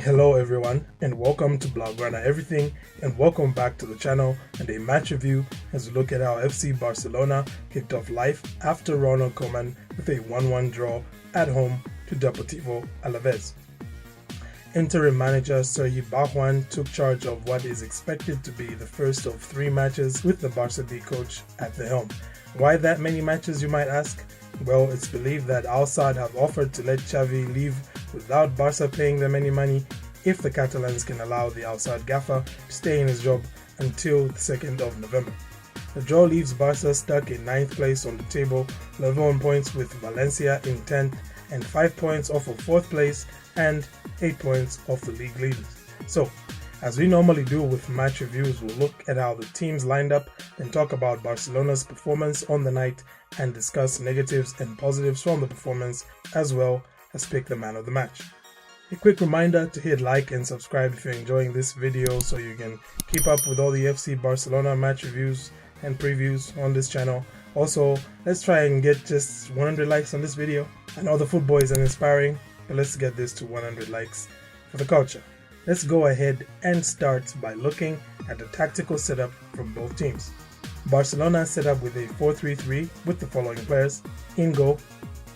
Hello everyone and welcome to Blaugrana Everything, and welcome back to the channel and a match review as we look at how FC Barcelona kicked off life after Ronald Koeman with a 1-1 draw at home to Deportivo Alaves. Interim manager Sergi Barjaun took charge of what is expected to be the first of 3 matches with the Barca B coach at the helm. Why that many matches, you might ask? Well, it's believed that Al Sadd have offered to let Xavi leave without Barca paying them any money if the Catalans can allow the Al Sadd gaffer to stay in his job until the 2nd of November. The draw leaves Barca stuck in 9th place on the table, level on points with Valencia in 10th and 5 points off of 4th place and 8 points off the league leaders. So, as we normally do with match reviews, we'll look at how the teams lined up, then talk about Barcelona's performance on the night and discuss negatives and positives from the performance, as well as pick the man of the match. A quick reminder to hit like and subscribe if you're enjoying this video so you can keep up with all the FC Barcelona match reviews and previews on this channel. Also, let's try and get just 100 likes on this video. I know the football is uninspiring, but let's get this to 100 likes for the culture. Let's go ahead and start by looking at the tactical setup from both teams. Barcelona set up with a 4-3-3 with the following players: in goal,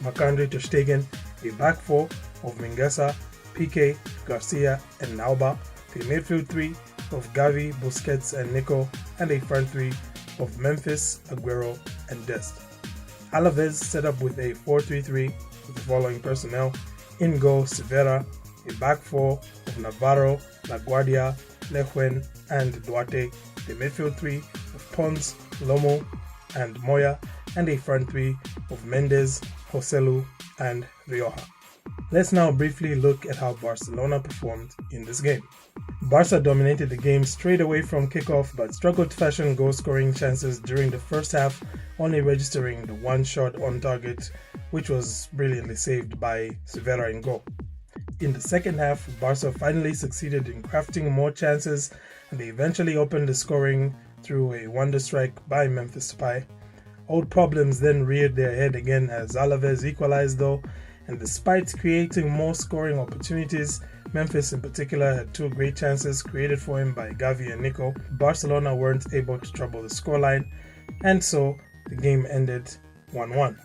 Marc-Andre ter Stegen, a back 4 of Mingueza, Piqué, Garcia and Alba, a midfield 3 of Gavi, Busquets and Nico, and a front 3 of Memphis, Aguero and Dest. Alaves set up with a 4-3-3 with the following personnel: in goal, Severa, a back 4 of Navarro, LaGuardia, Lejuen and Duarte, a midfield 3 of Pons, Lomo and Moya, and a front 3 of Mendes, Joselu and Rioja. Let's now briefly look at how Barcelona performed in this game. Barca dominated the game straight away from kickoff but struggled to fashion goal-scoring chances during the first half, only registering the one shot on target, which was brilliantly saved by Severa in goal. In the second half, Barca finally succeeded in crafting more chances and they eventually opened the scoring through a wonder strike by Memphis Depay. Old problems then reared their head again as Alaves equalized though, and despite creating more scoring opportunities, Memphis in particular had 2 great chances created for him by Gavi and Nico. Barcelona weren't able to trouble the scoreline, and so the game ended 1-1.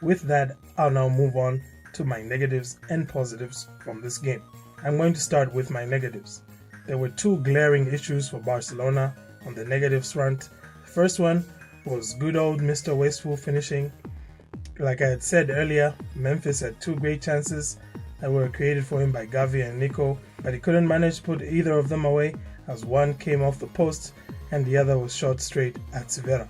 With that, I'll now move on to my negatives and positives from this game. I'm going to start with my negatives. There were 2 glaring issues for Barcelona on the negatives front. The first one was good old Mr. Wasteful finishing. Like I had said earlier, Memphis had 2 great chances that were created for him by Gavi and Nico, but he couldn't manage to put either of them away as one came off the post and the other was shot straight at Severa.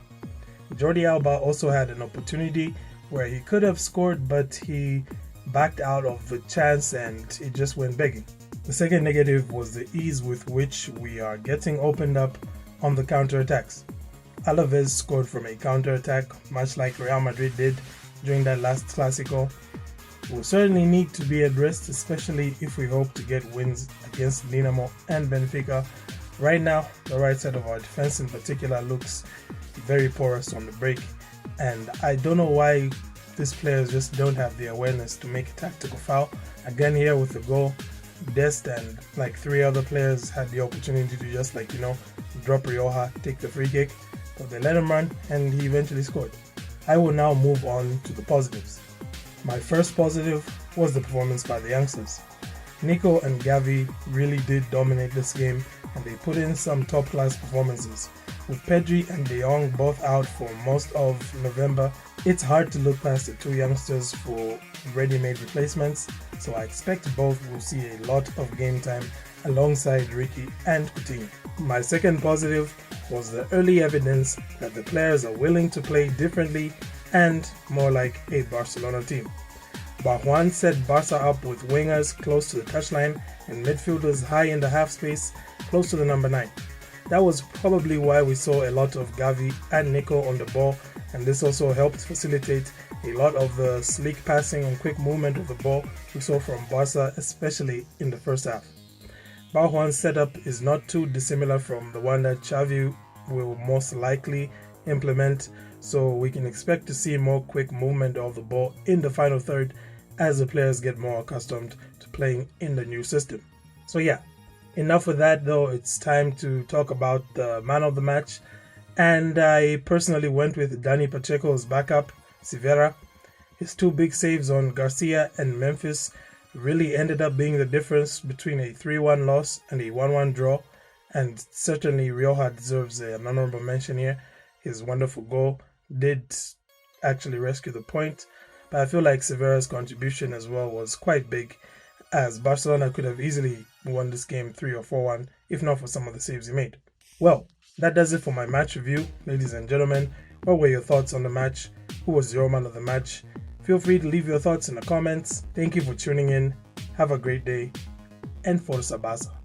Jordi Alba also had an opportunity where he could have scored, but he backed out of the chance and it just went begging. The second negative was the ease with which we are getting opened up on the counter-attacks. Alaves scored from a counter-attack, much like Real Madrid did during that last Clásico. It will certainly need to be addressed, especially if we hope to get wins against Dinamo and Benfica. Right now, the right side of our defense in particular looks very porous on the break, and I don't know why these players just don't have the awareness to make a tactical foul. Again here with the goal, Dest and like 3 other players had the opportunity to just drop Rioja, take the free kick, but they let him run and he eventually scored. I will now move on to the positives. My first positive was the performance by the youngsters. Nico and Gavi really did dominate this game and they put in some top-class performances. With Pedri and De Jong both out for most of November, it's hard to look past the 2 youngsters for ready-made replacements, so I expect both will see a lot of game time alongside Ricky and Coutinho. My second positive was the early evidence that the players are willing to play differently and more like a Barcelona team. Barjaun set Barca up with wingers close to the touchline and midfielders high in the half space close to the number 9. That was probably why we saw a lot of Gavi and Nico on the ball, and this also helped facilitate a lot of the sleek passing and quick movement of the ball we saw from Barca, especially in the first half. Barjaun's setup is not too dissimilar from the one that Xavi will most likely implement, so we can expect to see more quick movement of the ball in the final third as the players get more accustomed to playing in the new system. So yeah, enough of that though. It's time to talk about the man of the match. And I personally went with Danny Pacheco's backup, Silveira. His two big saves on Garcia and Memphis really ended up being the difference between a 3-1 loss and a 1-1 draw. And certainly Rioja deserves an honorable mention here. His wonderful goal did actually rescue the point. But I feel like Silveira's contribution as well was quite big, as Barcelona could have easily won this game 3 or 4-1 if not for some of the saves he made. Well, that does it for my match review, ladies and gentlemen. What were your thoughts on the match? Who was your man of the match? Feel free to leave your thoughts in the comments. Thank you for tuning in. Have a great day, and Forza Barça.